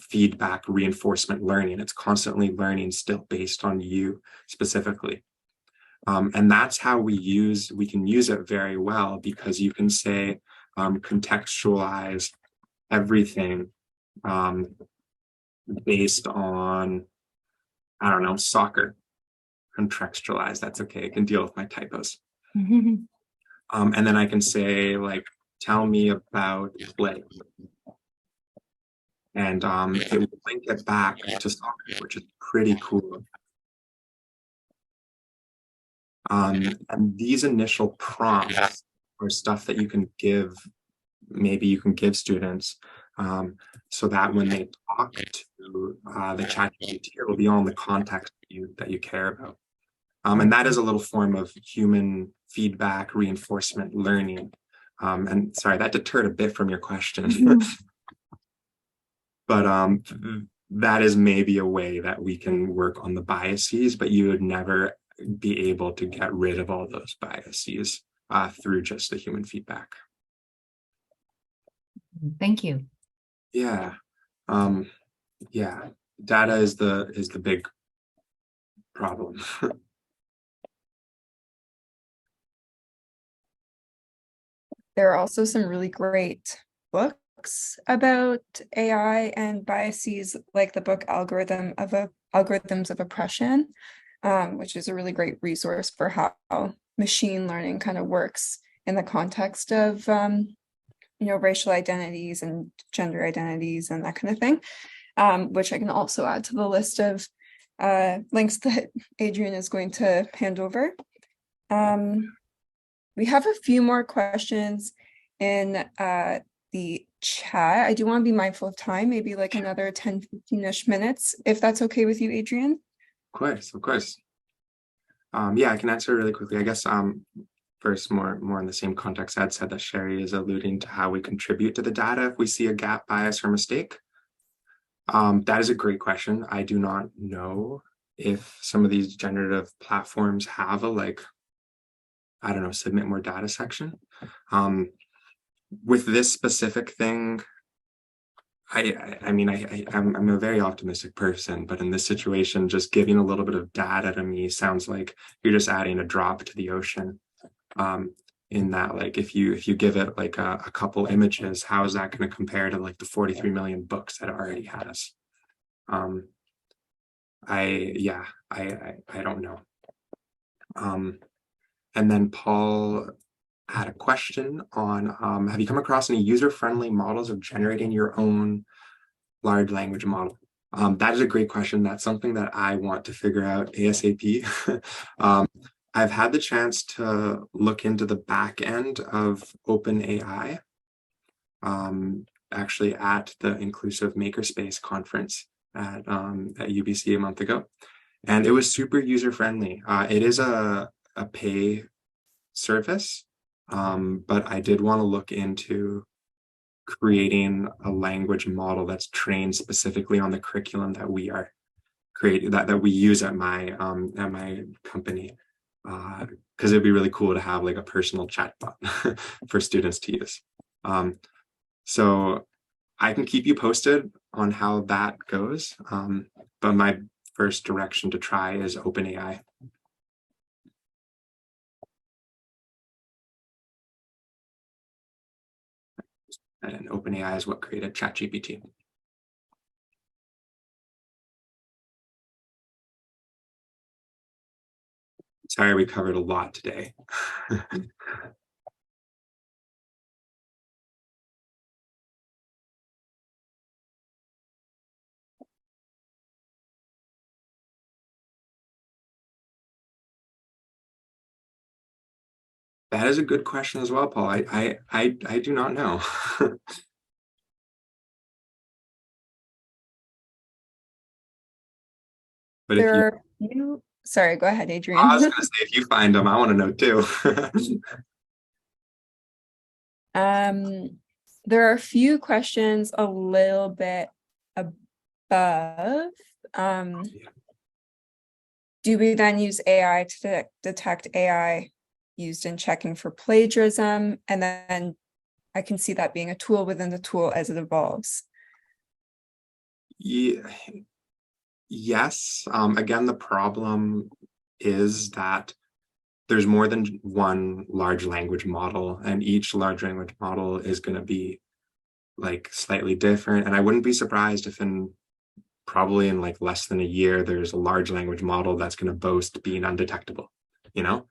feedback reinforcement learning. It's constantly learning still based on you specifically. And that's how we can use it very well, because you can say, contextualize everything based on, I don't know, soccer. Contextualize, that's okay. I can deal with my typos. And then I can say, like, tell me about play. And it will link it back to soccer, which is pretty cool. And these initial prompts are stuff that you can give, maybe you can give students, so that when they talk to the ChatGPT, it will be all in the context that you care about. And that is a little form of human feedback reinforcement learning. And sorry, that deterred a bit from your question. But that is maybe a way that we can work on the biases, but you would never be able to get rid of all those biases through just the human feedback. Thank you. Yeah. Yeah. Data is the big problem. There are also some really great books about AI and biases, like the book Algorithms of Oppression, which is a really great resource for how machine learning kind of works in the context of racial identities and gender identities and that kind of thing, which I can also add to the list of links that Adrian is going to hand over. We have a few more questions in the chat. I do want to be mindful of time, maybe like another 10, 15-ish minutes, if that's okay with you, Adrian. Of course. Yeah, I can answer really quickly. I guess first, more in the same context, Ed said that Sherry is alluding to how we contribute to the data if we see a gap, bias, or mistake. That is a great question. I do not know if some of these generative platforms have a, I don't know, submit more data section. With this specific thing, I'm a very optimistic person, but in this situation, just giving a little bit of data to me sounds like you're just adding a drop to the ocean. In that, like, if you give it like a couple images, how is that going to compare to like the 43 million books that it already has? I don't know. And then Paul had a question on, have you come across any user-friendly models of generating your own large language model? That is a great question. That's something that I want to figure out ASAP. I've had the chance to look into the back end of OpenAI, actually at the Inclusive Makerspace conference at UBC a month ago. And it was super user-friendly. It is a pay service, but I did want to look into creating a language model that's trained specifically on the curriculum that we are creating, that we use at my company, because it'd be really cool to have like a personal chatbot for students to use. So I can keep you posted on how that goes, but my first direction to try is OpenAI. And OpenAI is what created ChatGPT. Sorry, we covered a lot today. That is a good question as well, Paul. I do not know. But There are a few Sorry, go ahead, I Adrian. was gonna say, if you find them, I want to know too. There are a few questions a little bit above. Do we then use AI to detect AI used in checking for plagiarism? And then I can see that being a tool within the tool as it evolves. Yeah. Yes. Again, the problem is that there's more than one large language model, and each large language model is going to be like slightly different. And I wouldn't be surprised if probably in like less than a year, there's a large language model that's going to boast being undetectable. You know,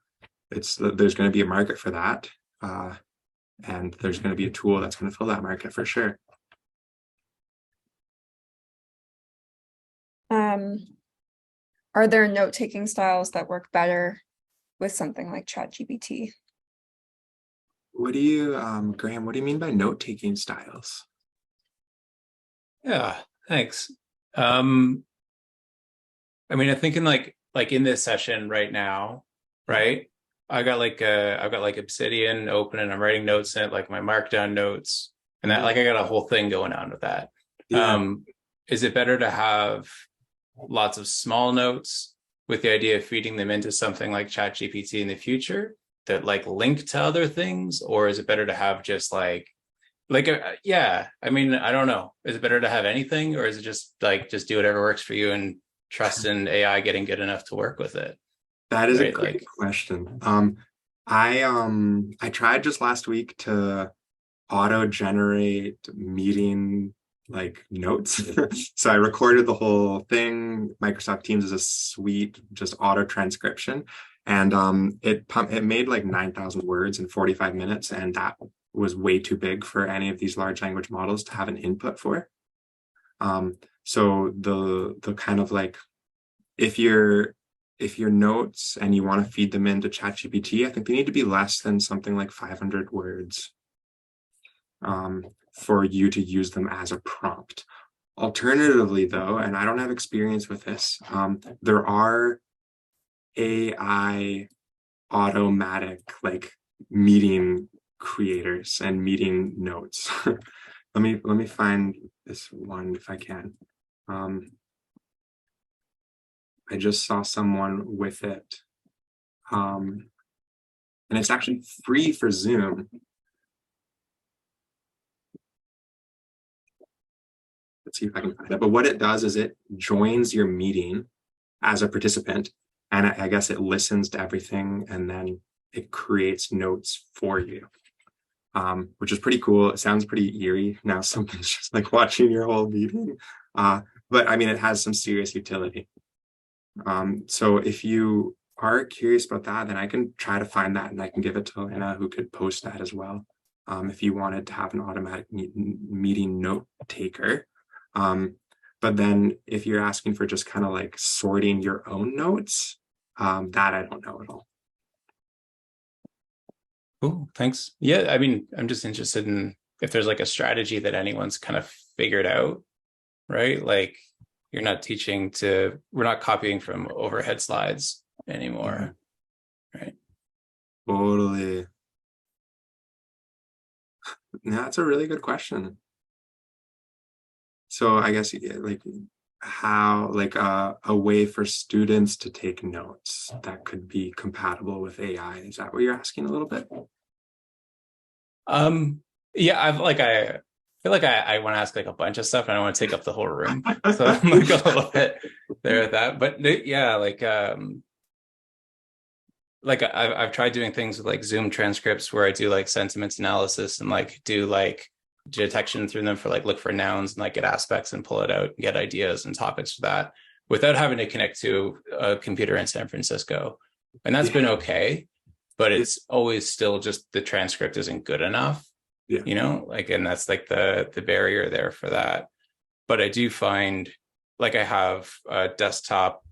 there's going to be a market for that. And there's going to be a tool that's going to fill that market for sure. Are there note-taking styles that work better with something like ChatGPT? What do you, Graham, what do you mean by note-taking styles? Yeah, thanks. I mean, I'm thinking like in this session right now, right? I've got like Obsidian open and I'm writing notes in it, like my markdown notes, and that like I got a whole thing going on with that. Yeah. Is it better to have lots of small notes with the idea of feeding them into something like ChatGPT in the future that like link to other things, or is it better to have just yeah, I mean, I don't know. Is it better to have anything, or is it just do whatever works for you and trust in AI getting good enough to work with it? That is a great question. I tried just last week to auto-generate meeting like notes. So I recorded the whole thing. Microsoft Teams is a sweet just auto transcription, and it made like 9,000 words in 45 minutes, and that was way too big for any of these large language models to have an input for. So the kind of like, if your notes and you want to feed them into ChatGPT, I think they need to be less than something like 500 words for you to use them as a prompt. Alternatively, though, and I don't have experience with this, there are AI automatic like meeting creators and meeting notes. let me find this one if I can. I just saw someone with it, and it's actually free for Zoom. Let's see if I can find it. But what it does is it joins your meeting as a participant, and I guess it listens to everything, and then it creates notes for you, which is pretty cool. It sounds pretty eerie now. Something's just like watching your whole meeting, but I mean, it has some serious utility. So if you are curious about that, then I can try to find that, and I can give it to Elena, who could post that as well, if you wanted to have an automatic meeting note taker. But then if you're asking for just kind of like sorting your own notes, that I don't know at all. Cool, thanks. Yeah, I mean, I'm just interested in if there's like a strategy that anyone's kind of figured out, right? Like we're not copying from overhead slides anymore, right? Totally. Yeah, that's a really good question. So I guess like how like a way for students to take notes that could be compatible with AI. Is that what you're asking a little bit? Yeah, I feel like I want to ask like a bunch of stuff and I don't want to take up the whole room. So I'm like a little bit there at that. But yeah, I've tried doing things with like Zoom transcripts where I do like sentiments analysis and like do like detection through them for like look for nouns and like get aspects and pull it out and get ideas and topics for that without having to connect to a computer in San Francisco. And that's been okay, but it's always still just the transcript isn't good enough, you know, like, and that's like the barrier there for that. But I do find like I have a desktop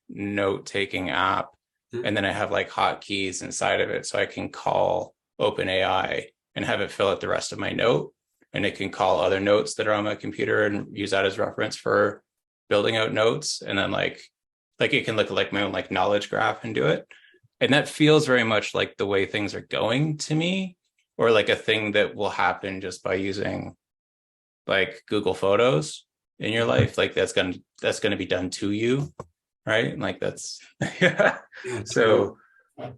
note-taking app, and then I have like hotkeys inside of it, so I can call OpenAI and have it fill out the rest of my note, and it can call other notes that are on my computer and use that as reference for building out notes. And then like like it can look like my own like knowledge graph and do it. And that feels very much like the way things are going to me, or like a thing that will happen just by using like Google Photos in your life. Like that's gonna be done to you, right? Like that's yeah. So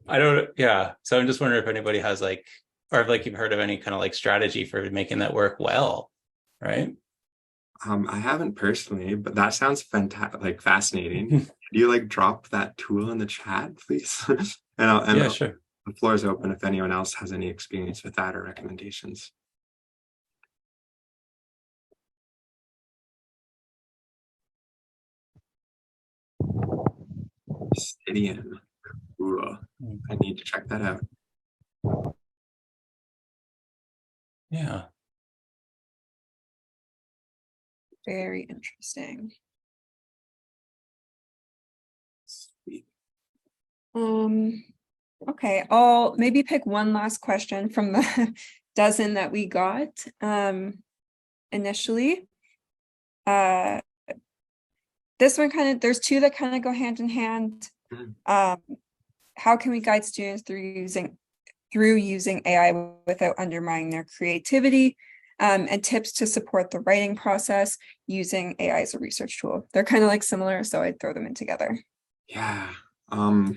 I don't, yeah. So I'm just wondering if anybody has like, or if like you've heard of any kind of like strategy for making that work well, right? I haven't personally, but that sounds fantastic, like fascinating. Can you like drop that tool in the chat, please? Yeah, sure. The floor is open if anyone else has any experience with that or recommendations. Obsidian. Ooh, I need to check that out. Yeah. Very interesting. Sweet. Okay, I'll maybe pick one last question from the dozen that we got initially. This one there's two that kind of go hand in hand. How can we guide students through using AI without undermining their creativity? And tips to support the writing process using AI as a research tool. They're kind of like similar, so I'd throw them in together. Yeah. I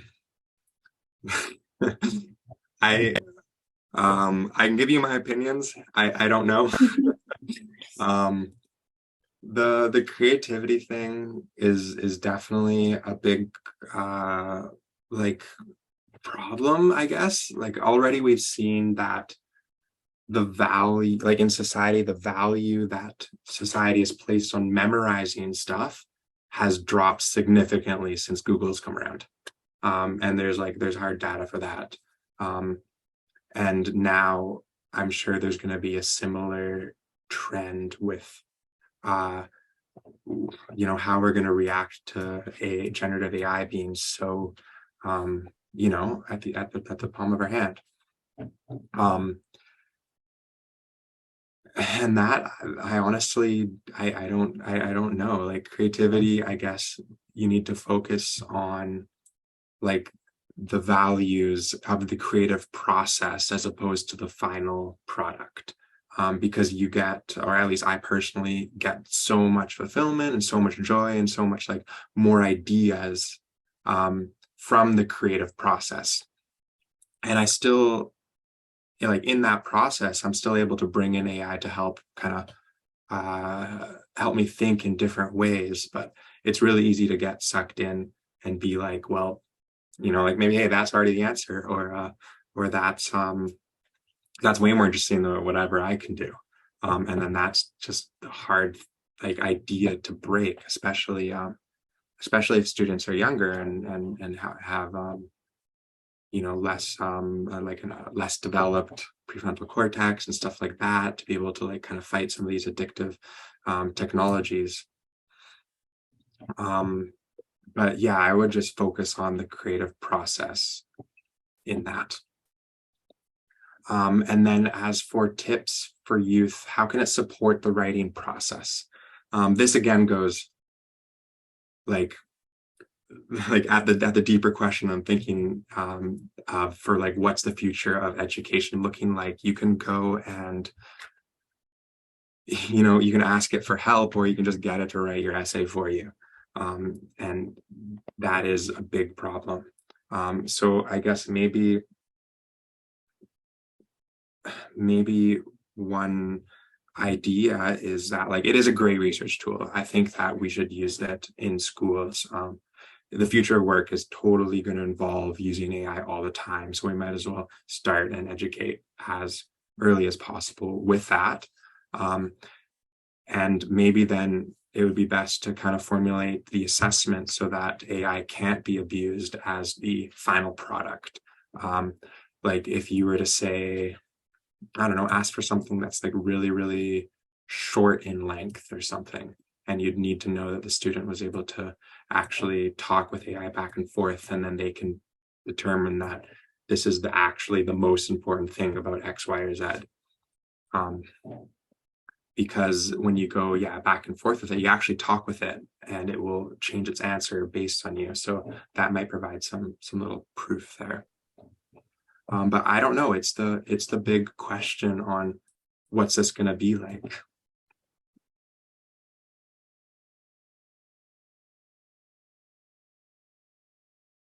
can give you my opinions. I don't know. The creativity thing is definitely a big like problem, I guess. Like already we've seen that the value, like in society, the value that society has placed on memorizing stuff has dropped significantly since Google's come around. And there's hard data for that. And now I'm sure there's going to be a similar trend with how we're going to react to a generative AI being so at the palm of our hand. And that I honestly I don't know. Like creativity, I guess you need to focus on like the values of the creative process as opposed to the final product. Because you get, or at least I personally get so much fulfillment and so much joy and so much like more ideas from the creative process. And I still, like in that process, I'm still able to bring in AI to help kind of help me think in different ways. But it's really easy to get sucked in and be like, well, like maybe, hey, that's already the answer, or that's way more interesting than whatever I can do. And then that's just a hard like idea to break, especially if students are younger and have less like a less developed prefrontal cortex and stuff like that, to be able to like kind of fight some of these addictive technologies. But yeah, I would just focus on the creative process in that. And then as for tips for youth, how can it support the writing process? This again goes like at the deeper question I'm thinking for like, what's the future of education looking like? You can go and you can ask it for help, or you can just get it to write your essay for you. And that is a big problem. So I guess maybe one idea is that like it is a great research tool. I think that we should use it in schools. The future of work is totally going to involve using AI all the time. So we might as well start and educate as early as possible with that. And maybe then it would be best to kind of formulate the assessment so that AI can't be abused as the final product. Like if you were to say, I don't know, ask for something that's like really, really short in length or something, and you'd need to know that the student was able to actually talk with AI back and forth, and then they can determine that this is actually the most important thing about X, Y, or Z. because when you go, back and forth with it, you actually talk with it and it will change its answer based on you. So that might provide some little proof there. But I don't know. It's the big question on what's this going to be like?